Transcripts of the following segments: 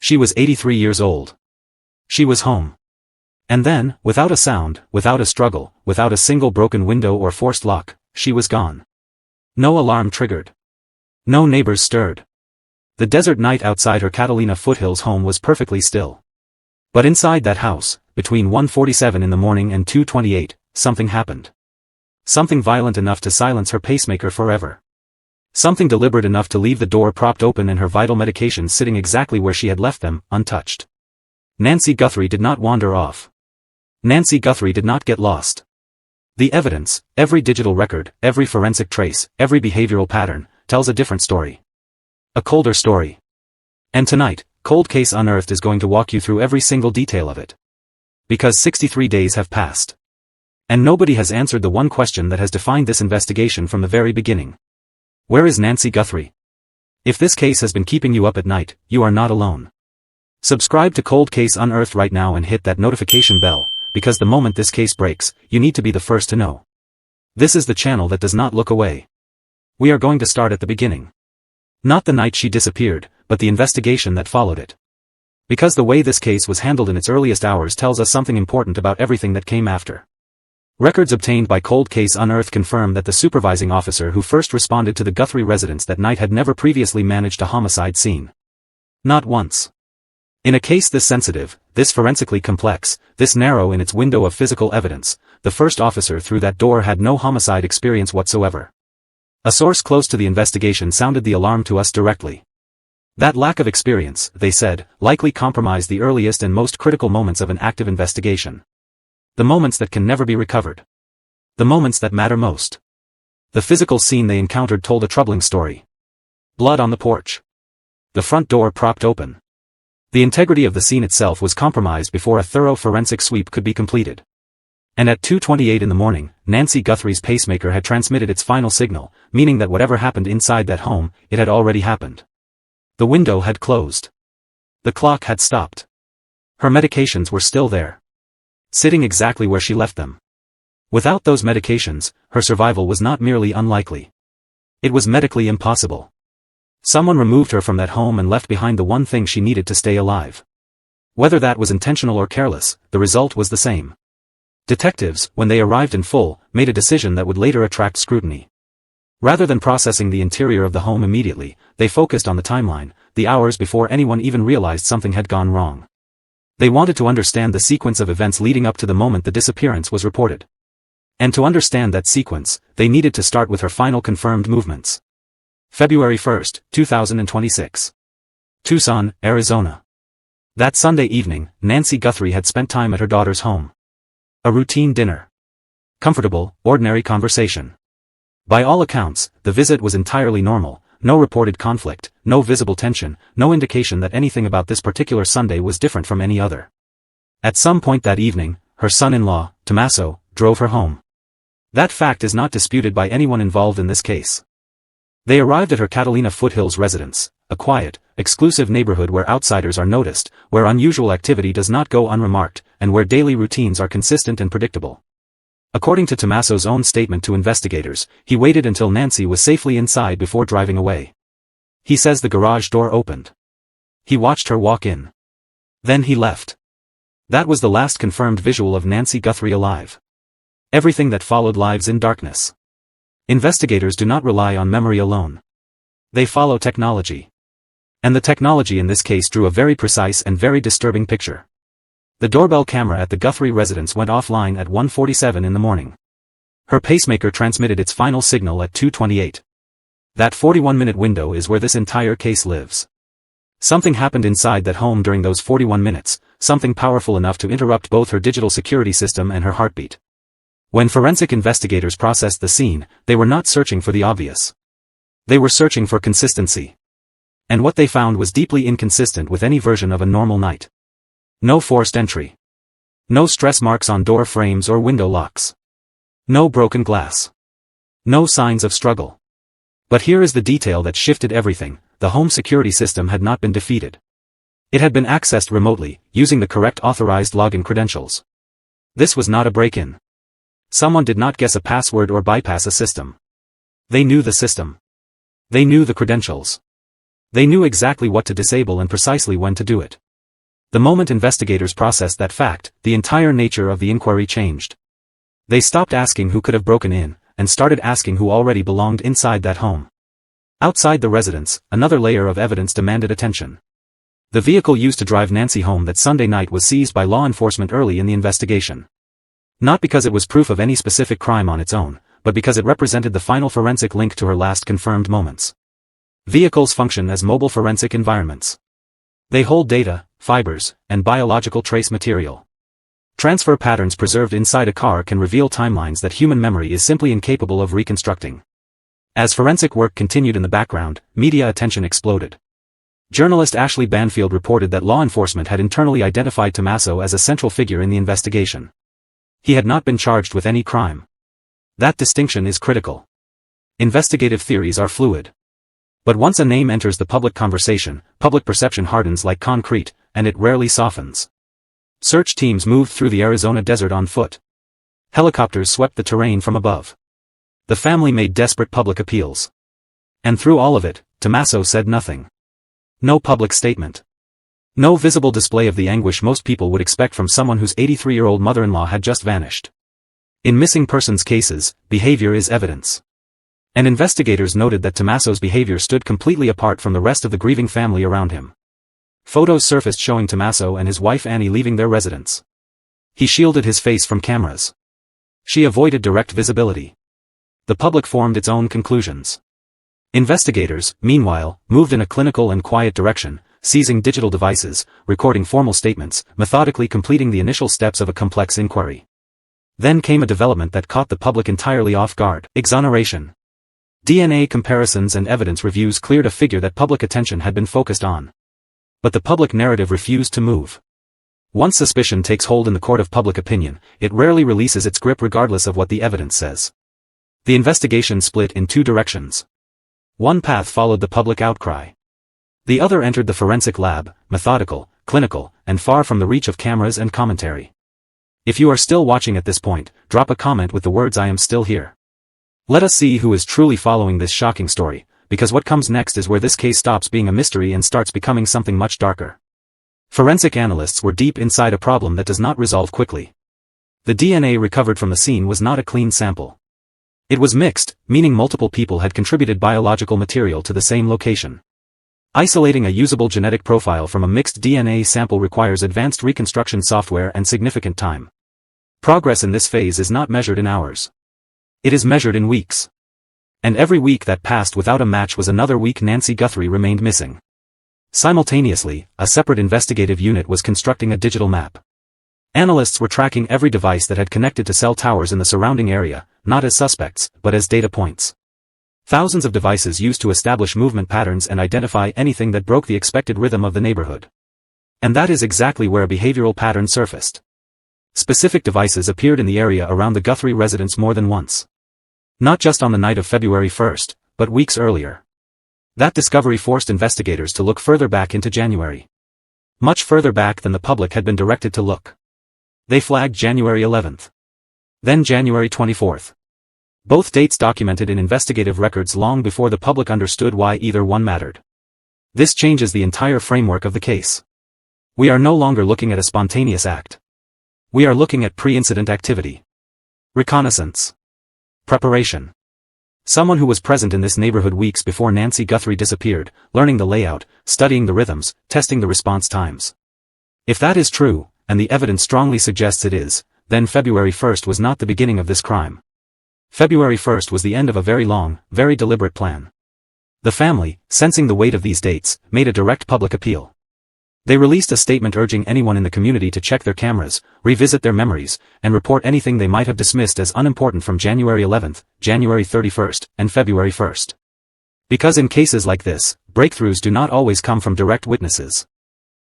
She was 83 years old. She was home. And then, without a sound, without a struggle, without a single broken window or forced lock, she was gone. No alarm triggered. No neighbors stirred. The desert night outside her Catalina Foothills home was perfectly still. But inside that house, between 1:47 in the morning and 2:28, something happened. Something violent enough to silence her pacemaker forever. Something deliberate enough to leave the door propped open and her vital medications sitting exactly where she had left them, untouched. Nancy Guthrie did not wander off. Nancy Guthrie did not get lost. The evidence, every digital record, every forensic trace, every behavioral pattern, tells a different story. A colder story. And tonight, Cold Case Unearthed is going to walk you through every single detail of it. Because 63 days have passed. And nobody has answered the one question that has defined this investigation from the very beginning. Where is Nancy Guthrie? If this case has been keeping you up at night, you are not alone. Subscribe to Cold Case Unearthed right now and hit that notification bell, because the moment this case breaks, you need to be the first to know. This is the channel that does not look away. We are going to start at the beginning. Not the night she disappeared, but the investigation that followed it. Because the way this case was handled in its earliest hours tells us something important about everything that came after. Records obtained by Cold Case Unearthed confirm that the supervising officer who first responded to the Guthrie residence that night had never previously managed a homicide scene. Not once. In a case this sensitive, this forensically complex, this narrow in its window of physical evidence, the first officer through that door had no homicide experience whatsoever. A source close to the investigation sounded the alarm to us directly. That lack of experience, they said, likely compromised the earliest and most critical moments of an active investigation. The moments that can never be recovered. The moments that matter most. The physical scene they encountered told a troubling story. Blood on the porch. The front door propped open. The integrity of the scene itself was compromised before a thorough forensic sweep could be completed. And at 2:28 in the morning, Nancy Guthrie's pacemaker had transmitted its final signal, meaning that whatever happened inside that home, it had already happened. The window had closed. The clock had stopped. Her medications were still there. Sitting exactly where she left them. Without those medications, her survival was not merely unlikely. It was medically impossible. Someone removed her from that home and left behind the one thing she needed to stay alive. Whether that was intentional or careless, the result was the same. Detectives, when they arrived in full, made a decision that would later attract scrutiny. Rather than processing the interior of the home immediately, they focused on the timeline, the hours before anyone even realized something had gone wrong. They wanted to understand the sequence of events leading up to the moment the disappearance was reported. And to understand that sequence, they needed to start with her final confirmed movements. February 1, 2026. Tucson, Arizona. That Sunday evening, Nancy Guthrie had spent time at her daughter's home. A routine dinner. Comfortable, ordinary conversation. By all accounts, the visit was entirely normal, no reported conflict, no visible tension, no indication that anything about this particular Sunday was different from any other. At some point that evening, her son-in-law, Tommasso, drove her home. That fact is not disputed by anyone involved in this case. They arrived at her Catalina Foothills residence, a quiet, exclusive neighborhood where outsiders are noticed, where unusual activity does not go unremarked, and where daily routines are consistent and predictable. According to Tommasso's own statement to investigators, he waited until Nancy was safely inside before driving away. He says the garage door opened. He watched her walk in. Then he left. That was the last confirmed visual of Nancy Guthrie alive. Everything that followed lives in darkness. Investigators do not rely on memory alone. They follow technology. And the technology in this case drew a very precise and very disturbing picture. The doorbell camera at the Guthrie residence went offline at 1:47 in the morning. Her pacemaker transmitted its final signal at 2:28. That 41-minute window is where this entire case lives. Something happened inside that home during those 41 minutes, something powerful enough to interrupt both her digital security system and her heartbeat. When forensic investigators processed the scene, they were not searching for the obvious. They were searching for consistency. And what they found was deeply inconsistent with any version of a normal night. No forced entry. No stress marks on door frames or window locks. No broken glass. No signs of struggle. But here is the detail that shifted everything: the home security system had not been defeated. It had been accessed remotely, using the correct authorized login credentials. This was not a break-in. Someone did not guess a password or bypass a system. They knew the system. They knew the credentials. They knew exactly what to disable and precisely when to do it. The moment investigators processed that fact, the entire nature of the inquiry changed. They stopped asking who could have broken in, and started asking who already belonged inside that home. Outside the residence, another layer of evidence demanded attention. The vehicle used to drive Nancy home that Sunday night was seized by law enforcement early in the investigation. Not because it was proof of any specific crime on its own, but because it represented the final forensic link to her last confirmed moments. Vehicles function as mobile forensic environments. They hold data, fibers, and biological trace material. Transfer patterns preserved inside a car can reveal timelines that human memory is simply incapable of reconstructing. As forensic work continued in the background, media attention exploded. Journalist Ashley Banfield reported that law enforcement had internally identified Tommasso as a central figure in the investigation. He had not been charged with any crime. That distinction is critical. Investigative theories are fluid. But once a name enters the public conversation, public perception hardens like concrete, and it rarely softens. Search teams moved through the Arizona desert on foot. Helicopters swept the terrain from above. The family made desperate public appeals. And through all of it, Tommasso said nothing. No public statement. No visible display of the anguish most people would expect from someone whose 83-year-old mother-in-law had just vanished. In missing persons cases, behavior is evidence. And investigators noted that Tommasso's behavior stood completely apart from the rest of the grieving family around him. Photos surfaced showing Tommasso and his wife Annie leaving their residence. He shielded his face from cameras. She avoided direct visibility. The public formed its own conclusions. Investigators, meanwhile, moved in a clinical and quiet direction, seizing digital devices, recording formal statements, methodically completing the initial steps of a complex inquiry. Then came a development that caught the public entirely off guard: exoneration. DNA comparisons and evidence reviews cleared a figure that public attention had been focused on. But the public narrative refused to move. Once suspicion takes hold in the court of public opinion, it rarely releases its grip regardless of what the evidence says. The investigation split in two directions. One path followed the public outcry. The other entered the forensic lab, methodical, clinical, and far from the reach of cameras and commentary. If you are still watching at this point, drop a comment with the words "I am still here." Let us see who is truly following this shocking story, because what comes next is where this case stops being a mystery and starts becoming something much darker. Forensic analysts were deep inside a problem that does not resolve quickly. The DNA recovered from the scene was not a clean sample. It was mixed, meaning multiple people had contributed biological material to the same location. Isolating a usable genetic profile from a mixed DNA sample requires advanced reconstruction software and significant time. Progress in this phase is not measured in hours. It is measured in weeks. And every week that passed without a match was another week Nancy Guthrie remained missing. Simultaneously, a separate investigative unit was constructing a digital map. Analysts were tracking every device that had connected to cell towers in the surrounding area, not as suspects, but as data points. Thousands of devices used to establish movement patterns and identify anything that broke the expected rhythm of the neighborhood. And that is exactly where a behavioral pattern surfaced. Specific devices appeared in the area around the Guthrie residence more than once. Not just on the night of February 1st, but weeks earlier. That discovery forced investigators to look further back into January. Much further back than the public had been directed to look. They flagged January 11th. Then January 24th. Both dates documented in investigative records long before the public understood why either one mattered. This changes the entire framework of the case. We are no longer looking at a spontaneous act. We are looking at pre-incident activity. Reconnaissance. Preparation. Someone who was present in this neighborhood weeks before Nancy Guthrie disappeared, learning the layout, studying the rhythms, testing the response times. If that is true, and the evidence strongly suggests it is, then February 1st was not the beginning of this crime. February 1st was the end of a very long, very deliberate plan. The family, sensing the weight of these dates, made a direct public appeal. They released a statement urging anyone in the community to check their cameras, revisit their memories, and report anything they might have dismissed as unimportant from January 11th, January 31st, and February 1st. Because in cases like this, breakthroughs do not always come from direct witnesses.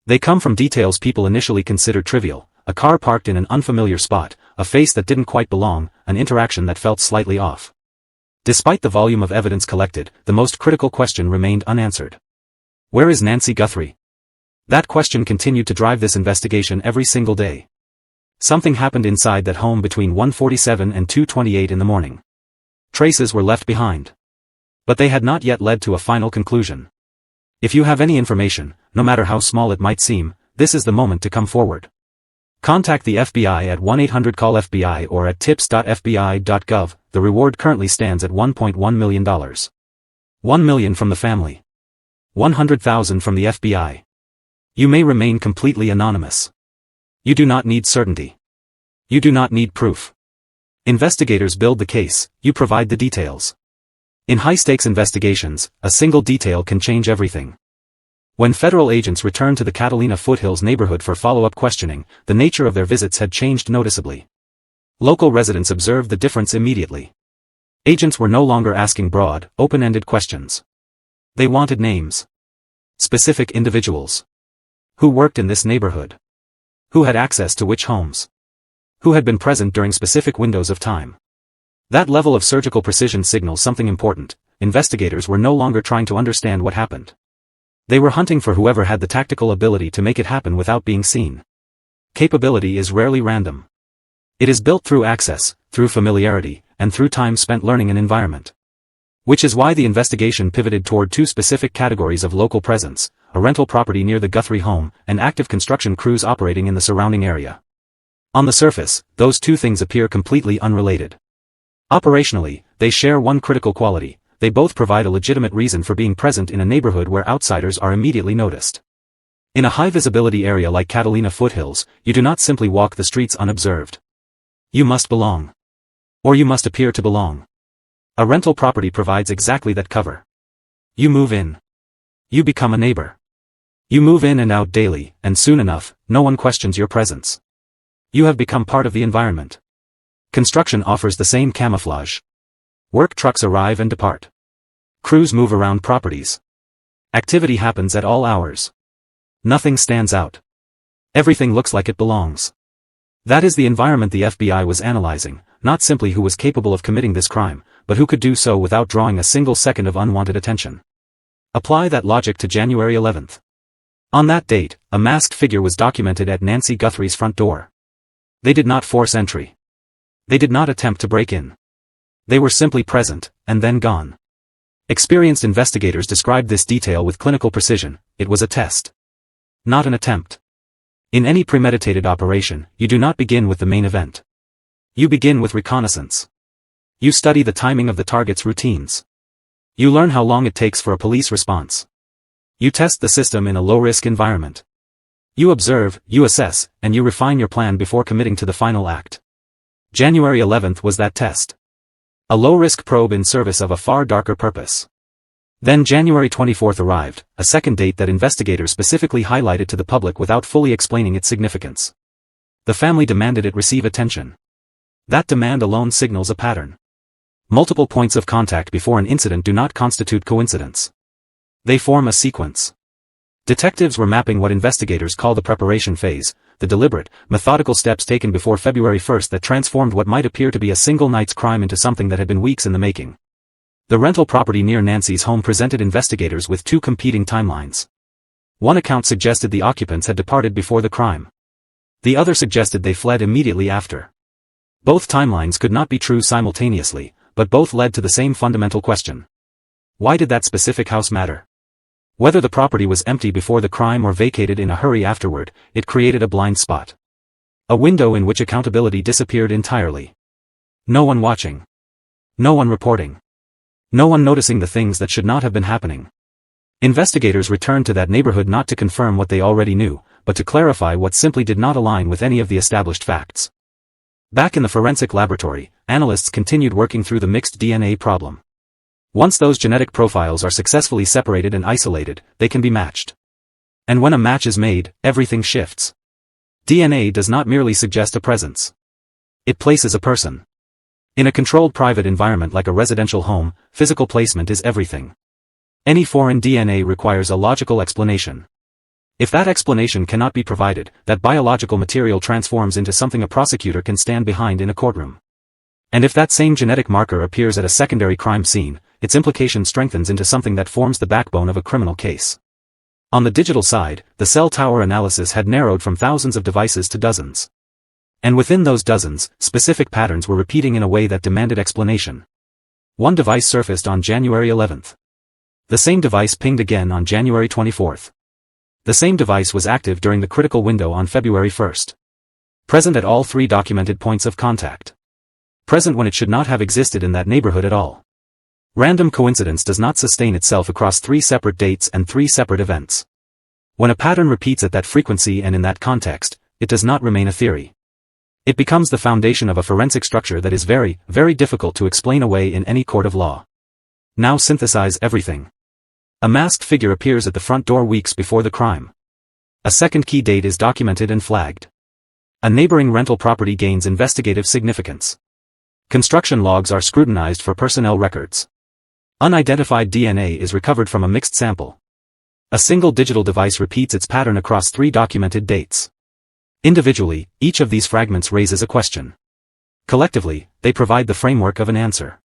They come from details people initially considered trivial: a car parked in an unfamiliar spot, a face that didn't quite belong, an interaction that felt slightly off. Despite the volume of evidence collected, the most critical question remained unanswered. Where is Nancy Guthrie? That question continued to drive this investigation every single day. Something happened inside that home between 1:47 and 2:28 in the morning. Traces were left behind. But they had not yet led to a final conclusion. If you have any information, no matter how small it might seem, this is the moment to come forward. Contact the FBI at 1-800-CALL-FBI or at tips.fbi.gov. The reward currently stands at $1.1 million. $1 million from the family. $100,000 from the FBI. You may remain completely anonymous. You do not need certainty. You do not need proof. Investigators build the case, you provide the details. In high-stakes investigations, a single detail can change everything. When federal agents returned to the Catalina Foothills neighborhood for follow-up questioning, the nature of their visits had changed noticeably. Local residents observed the difference immediately. Agents were no longer asking broad, open-ended questions. They wanted names. Specific individuals. Who worked in this neighborhood? Who had access to which homes? Who had been present during specific windows of time? That level of surgical precision signals something important. Investigators were no longer trying to understand what happened. They were hunting for whoever had the tactical ability to make it happen without being seen. Capability is rarely random. It is built through access, through familiarity, and through time spent learning an environment. Which is why the investigation pivoted toward two specific categories of local presence: a rental property near the Guthri home, and active construction crews operating in the surrounding area. On the surface, those two things appear completely unrelated. Operationally, they share one critical quality: they both provide a legitimate reason for being present in a neighborhood where outsiders are immediately noticed. In a high-visibility area like Catalina Foothills, you do not simply walk the streets unobserved. You must belong. Or you must appear to belong. A rental property provides exactly that cover. You move in. You become a neighbor. You move in and out daily, and soon enough, no one questions your presence. You have become part of the environment. Construction offers the same camouflage. Work trucks arrive and depart. Crews move around properties. Activity happens at all hours. Nothing stands out. Everything looks like it belongs. That is the environment the FBI was analyzing, not simply who was capable of committing this crime, but who could do so without drawing a single second of unwanted attention. Apply that logic to January 11th. On that date, a masked figure was documented at Nancy Guthrie's front door. They did not force entry. They did not attempt to break in. They were simply present, and then gone. Experienced investigators described this detail with clinical precision: it was a test. Not an attempt. In any premeditated operation, you do not begin with the main event. You begin with reconnaissance. You study the timing of the target's routines. You learn how long it takes for a police response. You test the system in a low-risk environment. You observe, you assess, and you refine your plan before committing to the final act. January 11th was that test. A low-risk probe in service of a far darker purpose. Then January 24th arrived, a second date that investigators specifically highlighted to the public without fully explaining its significance. The family demanded it receive attention. That demand alone signals a pattern. Multiple points of contact before an incident do not constitute coincidence. They form a sequence. Detectives were mapping what investigators call the preparation phase, the deliberate, methodical steps taken before February 1st that transformed what might appear to be a single night's crime into something that had been weeks in the making. The rental property near Nancy's home presented investigators with two competing timelines. One account suggested the occupants had departed before the crime. The other suggested they fled immediately after. Both timelines could not be true simultaneously, but both led to the same fundamental question. Why did that specific house matter? Whether the property was empty before the crime or vacated in a hurry afterward, it created a blind spot. A window in which accountability disappeared entirely. No one watching. No one reporting. No one noticing the things that should not have been happening. Investigators returned to that neighborhood not to confirm what they already knew, but to clarify what simply did not align with any of the established facts. Back in the forensic laboratory, analysts continued working through the mixed DNA problem. Once those genetic profiles are successfully separated and isolated, they can be matched. And when a match is made, everything shifts. DNA does not merely suggest a presence. It places a person. In a controlled private environment like a residential home, physical placement is everything. Any foreign DNA requires a logical explanation. If that explanation cannot be provided, that biological material transforms into something a prosecutor can stand behind in a courtroom. And if that same genetic marker appears at a secondary crime scene, its implication strengthens into something that forms the backbone of a criminal case. On the digital side, the cell tower analysis had narrowed from thousands of devices to dozens. And within those dozens, specific patterns were repeating in a way that demanded explanation. One device surfaced on January 11th. The same device pinged again on January 24th. The same device was active during the critical window on February 1st. Present at all 3 documented points of contact. Present when it should not have existed in that neighborhood at all. Random coincidence does not sustain itself across 3 separate dates and 3 separate events. When a pattern repeats at that frequency and in that context, it does not remain a theory. It becomes the foundation of a forensic structure that is very, very difficult to explain away in any court of law. Now synthesize everything. A masked figure appears at the front door weeks before the crime. A second key date is documented and flagged. A neighboring rental property gains investigative significance. Construction logs are scrutinized for personnel records. Unidentified DNA is recovered from a mixed sample. A single digital device repeats its pattern across 3 documented dates. Individually, each of these fragments raises a question. Collectively, they provide the framework of an answer.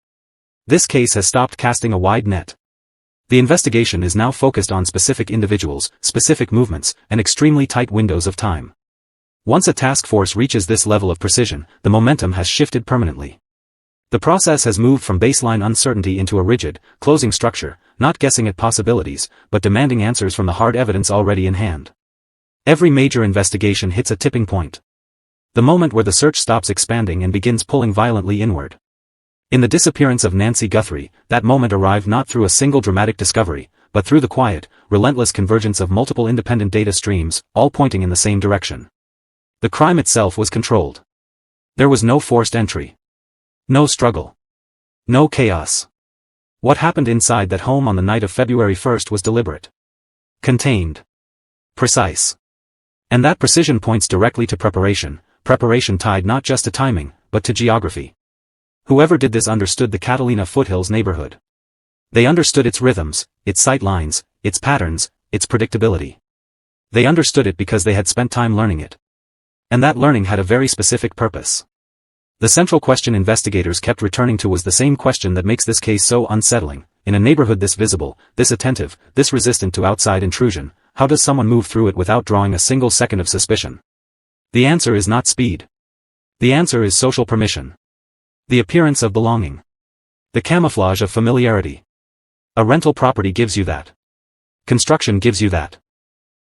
This case has stopped casting a wide net. The investigation is now focused on specific individuals, specific movements, and extremely tight windows of time. Once a task force reaches this level of precision, the momentum has shifted permanently. The process has moved from baseline uncertainty into a rigid, closing structure, not guessing at possibilities, but demanding answers from the hard evidence already in hand. Every major investigation hits a tipping point. The moment where the search stops expanding and begins pulling violently inward. In the disappearance of Nancy Guthrie, that moment arrived not through a single dramatic discovery, but through the quiet, relentless convergence of multiple independent data streams, all pointing in the same direction. The crime itself was controlled. There was no forced entry. No struggle. No chaos. What happened inside that home on the night of February 1st was deliberate. Contained. Precise. And that precision points directly to preparation tied not just to timing, but to geography. Whoever did this understood the Catalina Foothills neighborhood. They understood its rhythms, its sight lines, its patterns, its predictability. They understood it because they had spent time learning it. And that learning had a very specific purpose. The central question investigators kept returning to was the same question that makes this case so unsettling. In a neighborhood this visible, this attentive, this resistant to outside intrusion, how does someone move through it without drawing a single second of suspicion? The answer is not speed. The answer is social permission. The appearance of belonging. The camouflage of familiarity. A rental property gives you that. Construction gives you that.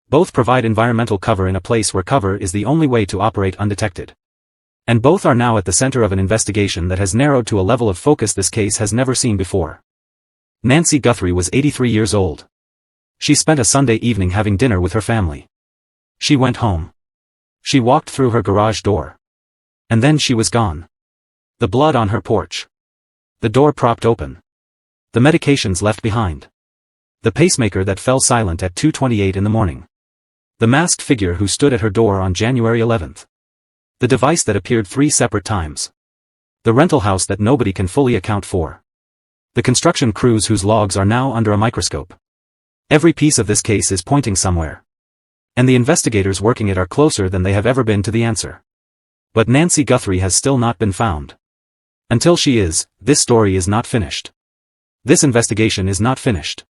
Both provide environmental cover in a place where cover is the only way to operate undetected. And both are now at the center of an investigation that has narrowed to a level of focus this case has never seen before. Nancy Guthrie was 83 years old. She spent a Sunday evening having dinner with her family. She went home. She walked through her garage door. And then she was gone. The blood on her porch. The door propped open. The medications left behind. The pacemaker that fell silent at 2:28 in the morning. The masked figure who stood at her door on January 11th. The device that appeared 3 separate times. The rental house that nobody can fully account for. The construction crews whose logs are now under a microscope. Every piece of this case is pointing somewhere. And the investigators working it are closer than they have ever been to the answer. But Nancy Guthrie has still not been found. Until she is, this story is not finished. This investigation is not finished.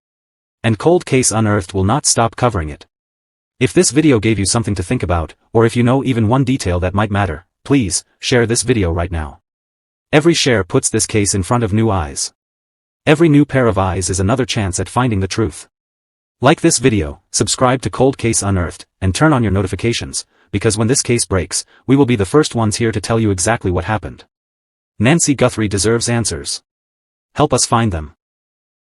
And Cold Case Unearthed will not stop covering it. If this video gave you something to think about, or if you know even one detail that might matter, please, share this video right now. Every share puts this case in front of new eyes. Every new pair of eyes is another chance at finding the truth. Like this video, subscribe to Cold Case Unearthed, and turn on your notifications, because when this case breaks, we will be the first ones here to tell you exactly what happened. Nancy Guthrie deserves answers. Help us find them.